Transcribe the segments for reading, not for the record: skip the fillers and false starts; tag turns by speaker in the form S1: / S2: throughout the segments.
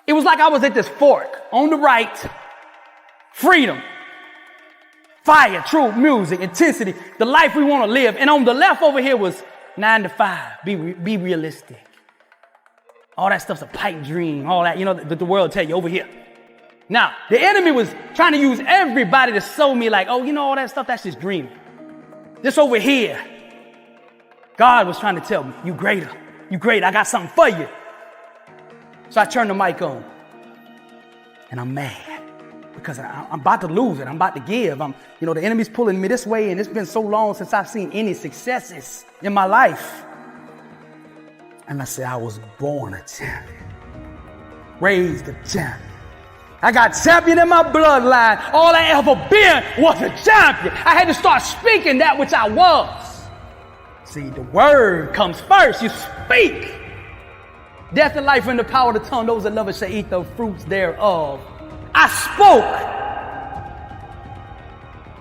S1: It was like I was at this fork. On the right, freedom, fire, truth, music, intensity, the life we want to live. And on the left over here was 9 to 5, be realistic. All that stuff's a pipe dream, all that, that the world tell you over here. Now, the enemy was trying to use everybody to show me like, oh, all that stuff, that's just dreaming. This over here, God was trying to tell me, you greater, I got something for you. So I turned the mic on, and I'm mad because I'm about to lose it. I'm about to give. The enemy's pulling me this way, and it's been so long since I've seen any successes in my life. And I said, I was born a champion, raised a champion. I got champion in my bloodline. All I ever been was a champion. I had to start speaking that which I was. See, the word comes first. You speak. Death and life are in the power of the tongue. Those that love it shall eat the fruits thereof. I spoke.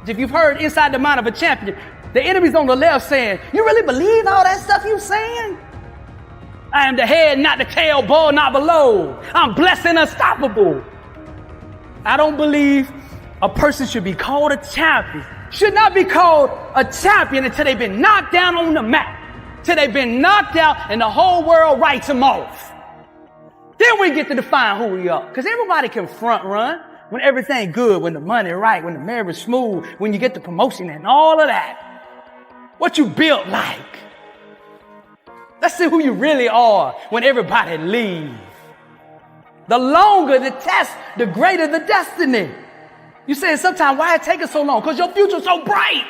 S1: If you've heard inside the mind of a champion, the enemy's on the left saying, you really believe all that stuff you're saying? I am the head, not the tail, above, not below. I'm blessed and unstoppable. I don't believe a person should be called a champion. Should not be called a champion until they've been knocked down on the map. Till they've been knocked out and the whole world writes them off. Then we get to define who we are. Because everybody can front run when everything good, when the money right, when the marriage smooth, when you get the promotion and all of that. What you built like. Let's see who you really are when everybody leaves. The longer the test, the greater the destiny. You say sometimes, why it take us so long? Because your future's so bright.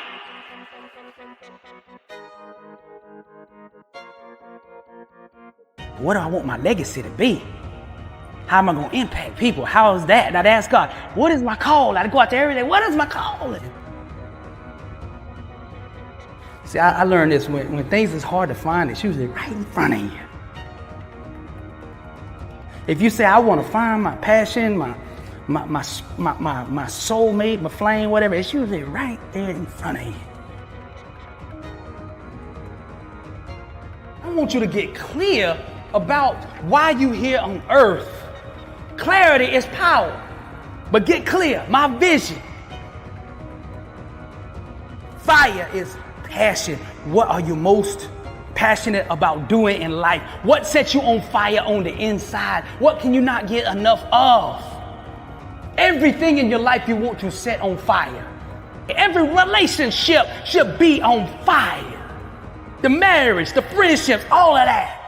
S1: What do I want my legacy to be? How am I going to impact people? How is that? And I'd ask God, what is my call? I'd go out there every day. What is my calling? See, I learned this when things is hard to find, it's usually right in front of you. If you say, I want to find my passion, my soulmate, my flame, whatever, it's usually right there in front of you. I want you to get clear about why you here on earth. Clarity is power, but get clear. My vision. Fire is passion. What are you most passionate about doing in life? What sets you on fire on the inside? What can you not get enough of? Everything in your life you want to set on fire. Every relationship should be on fire. The marriage, the friendships, all of that.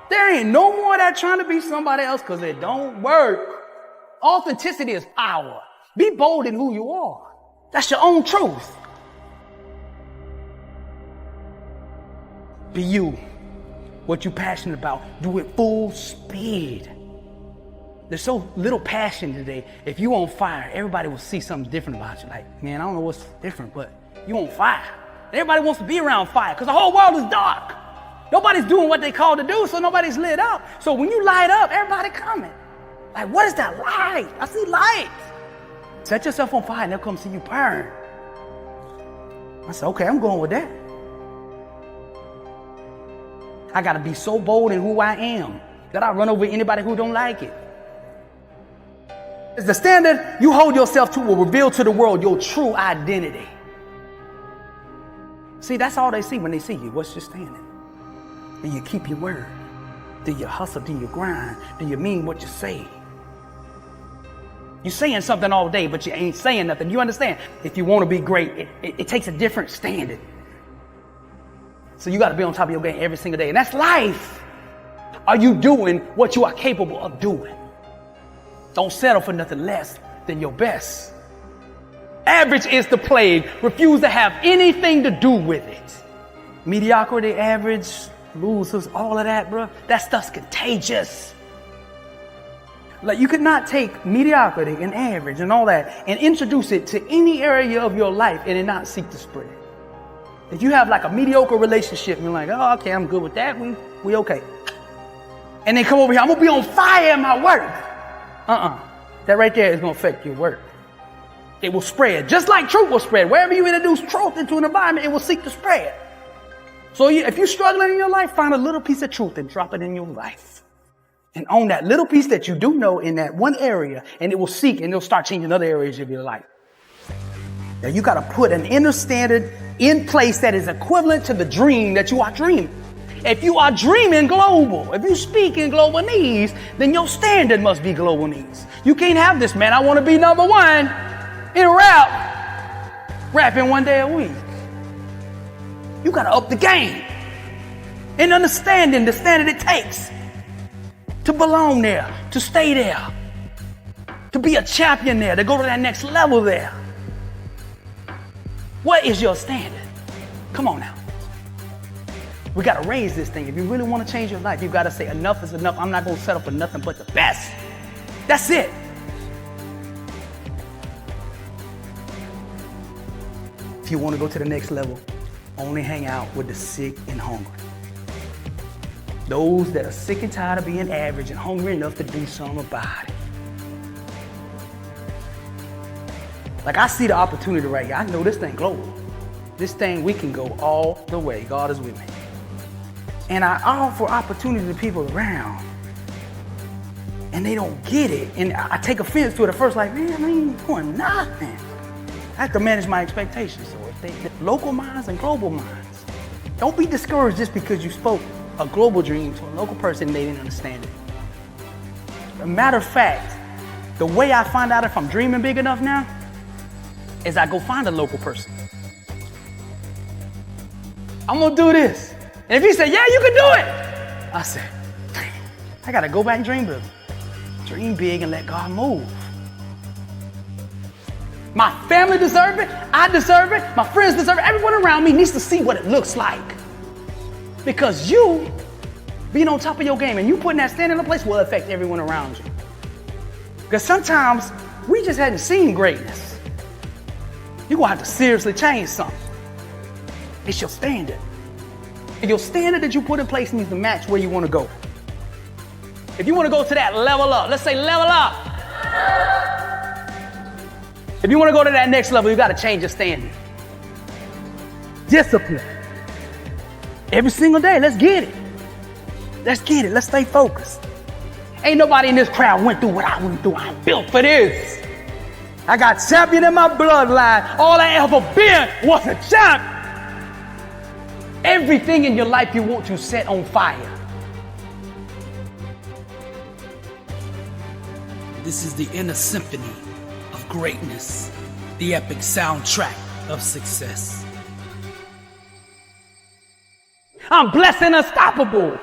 S1: There ain't no more that trying to be somebody else because it don't work. Authenticity is power. Be bold in who you are. That's your own truth. Be you. What you're passionate about. Do it full speed. There's so little passion today. If you on fire, everybody will see something different about you. Like, man, I don't know what's different, but you on fire. Everybody wants to be around fire because the whole world is dark. Nobody's doing what they called to do, so nobody's lit up. So when you light up, everybody coming. Like, what is that light? I see light. Set yourself on fire and they'll come see you burn. I said, okay, I'm going with that. I got to be so bold in who I am that I run over anybody who don't like it. It's the standard you hold yourself to will reveal to the world your true identity. See, that's all they see when they see you. What's your standing? Do you keep your word? Do you hustle? Do you grind? Do you mean what you say? You're saying something all day, but you ain't saying nothing. You understand? If you want to be great, it takes a different standard. So you got to be on top of your game every single day. And that's life. Are you doing what you are capable of doing? Don't settle for nothing less than your best. Average is the plague. Refuse to have anything to do with it. Mediocrity, average, losers, all of that, bro. That stuff's contagious. Like, you could not take mediocrity and average and all that and introduce it to any area of your life and then not seek to spread it. If you have like a mediocre relationship and you're like, oh, okay, I'm good with that. We okay. And then come over here, I'm going to be on fire in my work. That right there is going to affect your work. It will spread, just like truth will spread. Wherever you introduce truth into an environment, it will seek to spread. So if you're struggling in your life, find a little piece of truth and drop it in your life. and own that little piece that you do know in that one area, and it will seek and it'll start changing other areas of your life. Now you got to put an inner standard in place that is equivalent to the dream that you are dreaming. If you are dreaming global, if you speak in global needs, then your standard must be global needs. You can't have this, man. I want to be number one in rapping one day a week. You got to up the game and understanding the standard it takes to belong there, to stay there, to be a champion there, to go to that next level there. What is your standard? Come on now. We got to raise this thing. If you really want to change your life, you got to say enough is enough. I'm not going to settle for nothing but the best. That's it. If you want to go to the next level, only hang out with the sick and hungry. Those that are sick and tired of being average and hungry enough to do something about it. Like, I see the opportunity right here. I know this thing global. This thing, we can go all the way. God is with me. And I offer opportunity to people around, and they don't get it. And I take offense to it at first, like, man, I ain't doing nothing. I have to manage my expectations. So if they, local minds and global minds, don't be discouraged just because you spoke a global dream to a local person and they didn't understand it. As a matter of fact, the way I find out if I'm dreaming big enough now is I go find a local person. I'm gonna do this. And if he said, yeah, you can do it, I said, I gotta go back and dream big. Dream big and let God move. My family deserve it, I deserve it, my friends deserve it, everyone around me needs to see what it looks like. Because you being on top of your game and you putting that standard in place will affect everyone around you. Because sometimes we just hadn't seen greatness. You're gonna have to seriously change something. It's your standard. And your standard that you put in place needs to match where you want to go. If you want to go to that level up, let's say level up. If you want to go to that next level, you got to change your standard. Discipline. Every single day, let's get it. Let's get it. Let's stay focused. Ain't nobody in this crowd went through what I went through. I'm built for this. I got champion in my bloodline. All I ever been was a champ. Everything in your life you want to set on fire. This is the inner symphony of greatness, the epic soundtrack of success. I'm blessed and unstoppable.